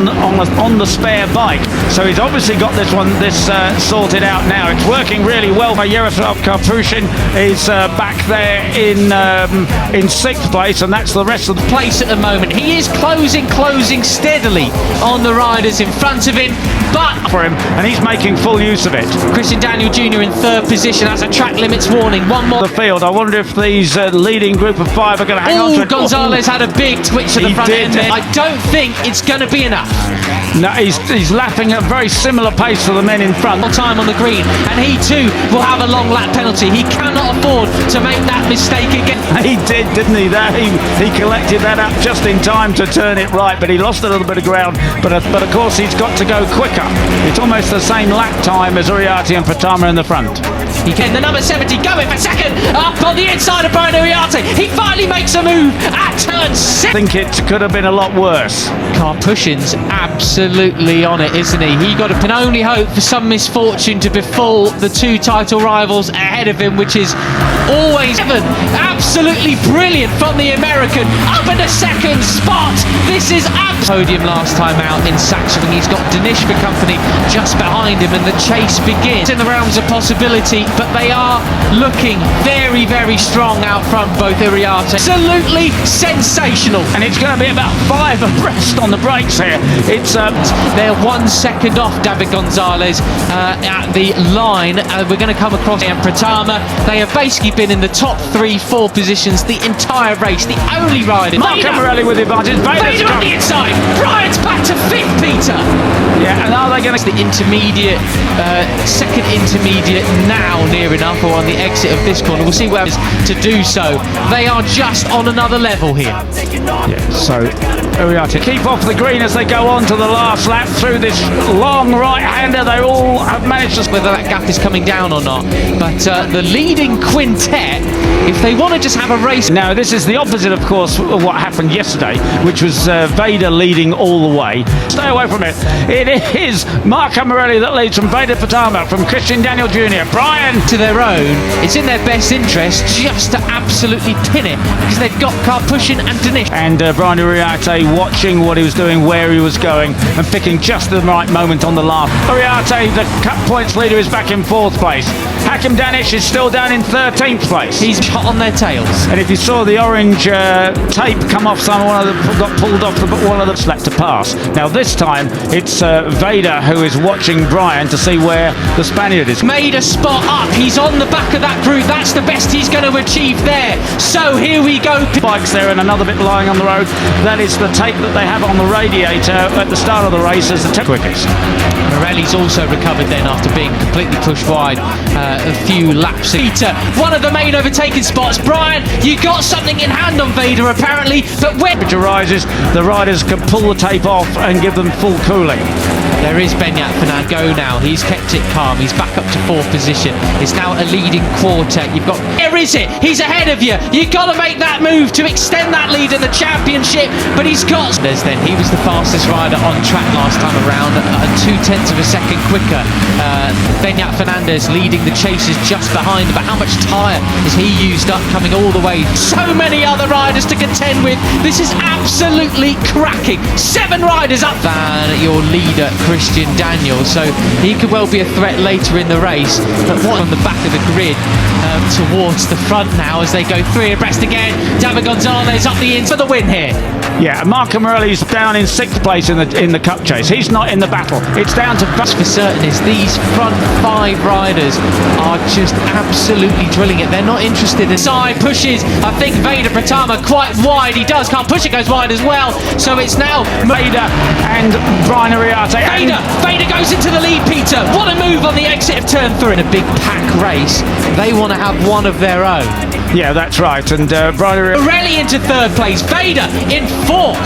on the spare bike. So he's obviously got this sorted out now. It's working really well. Yaroslav Karpushin is back there in sixth place, and that's the rest of the place at the moment. He is closing steadily on the riders in front of him, but for him, and he's making full use of it. Christian Daniel Jr. in third position. That's a track limits warning. One more. The field. I wonder if these leading group of five are going to hang on to it. Gonzalez had a big twitch to the front end there. I don't think it's going to be enough. No, he's lapping at a very similar pace to the men in front. Time on the green, and he too will have a long lap penalty. He cannot afford to make that mistake again. He did, didn't he? He collected that up just in time to turn it right, but he lost a little bit of ground. But of course he's got to go quicker. It's almost the same lap time as Uriarte and Pratama in the front. He can, the number 70 going for second, up on the inside of Brian Uriarte. He finally makes a move at turn 6. I think it could have been a lot worse. Karpushin's absolutely on it, isn't he? He can only hope for some misfortune to befall the two title rivals ahead of him, which is always absolutely brilliant from the American. Up in the second spot. This is podium last time out in Saxony. He's got Danish for company just behind him, and the chase begins in the realms of possibility, but they are looking very, very strong out front, both Uriarte. Absolutely sensational. And it's going to be about 5 abreast on the brakes here. They're 1 second off David Gonzalez at the line. We're going to come across Pratama. They have basically been in the top 3-4 positions the entire race. The only rider. Marco Morelli with the advantage. Veda on the inside. Brian's back to 5th, Peter. Yeah, and are they going to... The intermediate, second intermediate now near enough, or on the exit of this corner. We'll see where to do so. They are just on another level here. Yeah, so Uriarte keep off the green as they go on to the last lap through this long right-hander. They all have managed to... Whether that gap is coming down or not, but the leading quintet, if they want to just have a race... Now, this is the opposite, of course, of what happened yesterday, which was Veda leading all the way. Stay away from it. It is Marco Morelli that leads from Veda Pratama, from Christian Daniel Jr. Brian to their own. It's in their best interest just to absolutely pin it, because they've got Karpushin and Danish. And Brian Uriarte watching what he was doing, where he was going, and picking just the right moment on the last. Uriarte, the cut points leader, is back in 4th place. Hakim Danish is still down in 13th place. He's hot on their tails. And if you saw the orange tape come off, got pulled off one of them slept to pass. Now this time it's Veda who is watching Brian to see where the Spaniard is. Made a spot up. He's on the back of that group. That's the best he's going to achieve there. So here we go. Bikes there and another bit lying on the road. That is the tape that they have on the radiator at the start of the race as the quickest. Morelli's also recovered then after being completely pushed wide a few laps. Peter, one of the main overtaking spots. Brian, you got something in hand on Veda apparently, but when it arises, the riders can pull the tape off and give them full cooling. There is Benyat Fernand go now. He's kept it calm. He's back up to 4th position. It's now a leading quartet. You've got... Where is it? He's ahead of you. You've got to make that move to extend that lead in the championship, but he's got... Then he was the fastest rider on track last time around, 0.2 of a second quicker. Benyat Fernandez leading the chasers just behind, but how much tyre has he used up coming all the way? So many other riders to contend with. This is absolutely cracking. 7 riders up than your leader, Christian Daniel, so he could well be a threat later in the race. But what on the back of the grid towards the front now as they go 3 abreast again. David Gonzalez up the in for the win here. Yeah, Marco Morelli's down in 6th place in the cup chase. He's not in the battle. It's down to... For certain is these front 5 riders are just absolutely drilling it. They're not interested in... Side pushes, I think Veda Pratama quite wide. He does, can't push it, goes wide as well. So it's now Veda and Brian Uriarte. Veda goes into the lead, Peter. What a move on the exit of turn 3. In a big pack race, they want to have one of their own. Yeah, that's right. And Brian Uriarte... Morelli into 3rd place. Veda in 4th.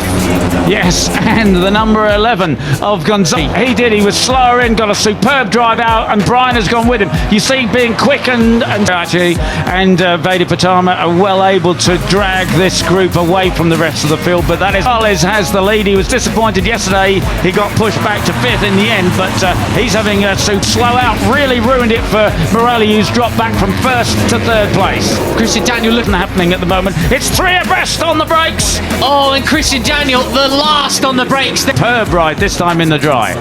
Yes, and the number 11 of Gonzalez. He did. He was slower in, got a superb drive out, and Brian has gone with him. You see, being quick and Veda Pratama are well able to drag this group away from the rest of the field. But that is... Gonzalez has the lead. He was disappointed yesterday. He got pushed back to 5th in the end, but he's having a slow out. Really ruined it for Morelli, who's dropped back from 1st to 3rd place. Christian Daniel looking happening at the moment. It's three abreast on the brakes. Oh, and Christian Daniel, the last on the brakes. Superb ride this time in the dry.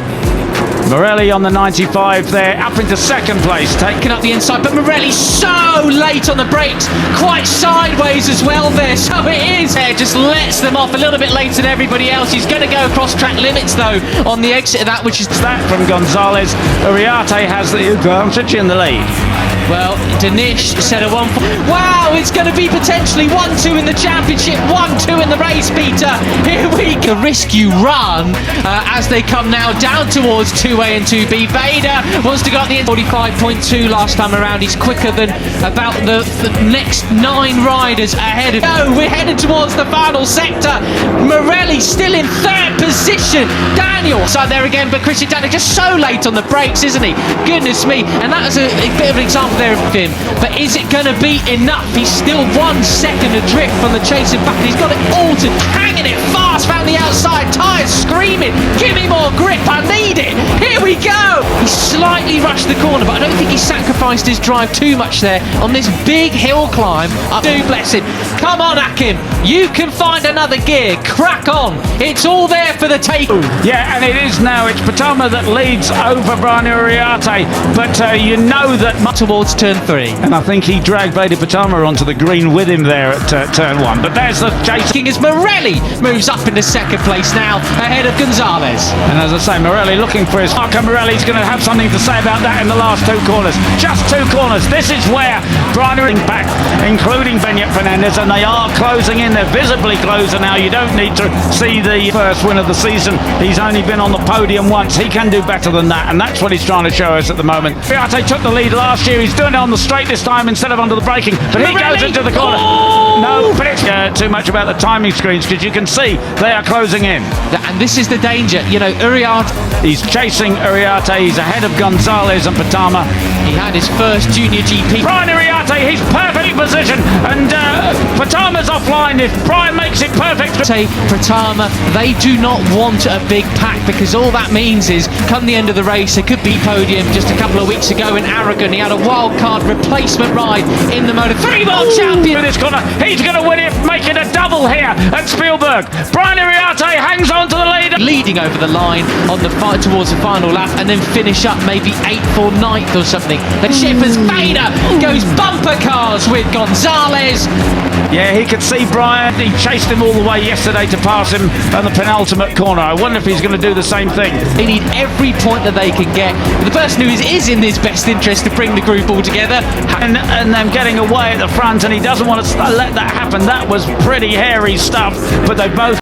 Morelli on the 95 there, up into second place. Taking up the inside, but Morelli so late on the brakes, quite sideways as well there. So it is there, just lets them off a little bit later than everybody else. He's going to go across track limits though on the exit of that, which is that from Gonzalez. Uriarte has the advantage in the lead. Well, Danish said a 1-4. Wow, it's going to be potentially 1-2 in the championship, 1-2 in the race, Peter. Here we go. Rescue run as they come now down towards 2A and 2B. Veda wants to go up the end. 45.2 last time around. He's quicker than about the next 9 riders ahead of. Oh, we're headed towards the final sector. Morelli still in third position. Daniel side there again, but Christian Daniel just so late on the brakes, isn't he? Goodness me. And that was a bit of an example there of him, but is it going to be enough? He's still 1 second adrift from the chasing back, and he's got it all to hanging it fast round the outside, tyres screaming, give me more grip, I need it, here we go. He slightly rushed the corner, but I don't think he sacrificed his drive too much there on this big hill climb up. Do bless him. Come on, Akim, you can find another gear, crack on, it's all there for the take. Yeah, and it is now. It's Pratama that leads over Brian Uriarte, but you know that towards turn 3. And I think he dragged Veda Pratama onto the green with him there at turn 1. But there's the chase. King as Morelli moves up into second place now, ahead of Gonzalez. And as I say, Morelli looking for his Marco Morelli's going to have something to say about that in the last 2 corners. Just 2 corners. This is where Brian are back, including Benyat Fernandez, and they are closing in. They're visibly closer now. You don't need to see the first win of the season. He's only been on the podium once. He can do better than that, and that's what he's trying to show us at the moment. Uriarte took the lead last year. He's doing it on the straight this time instead of under the braking, but he goes into the corner. Oh! No, but it's too much about the timing screens, because you can see they are closing in. And this is the danger, you know. Uriarte, he's chasing Uriarte. He's ahead of Gonzalez and Pratama. He had his first junior GP. Brian Uriarte, he's perfectly positioned, and Pratama's offline. If Brian makes it perfect, say Pratama, they do not want a big pack, because all that means is come the end of the race, it could be podium. Just a couple of weeks ago in Aragon, he had a wild card replacement ride in the Moto3 World Champion. In this corner, he's going to win it, making a double here at Spielberg. Brian Uriarte hangs on to the lead, leading over the line on the fight towards the final lap, and then finish up maybe 8th or 9th or something. The Shippers Veda goes bumper cars with Gonzalez. Yeah, he could see Brian. He chased him all the way yesterday to pass him on the penultimate corner. I wonder if he's going to do the same thing. They need every point that they can get. The person who is in his best interest to bring the group all together. And them getting away at the front, and he doesn't want to let that happen. That was pretty hairy stuff, but they both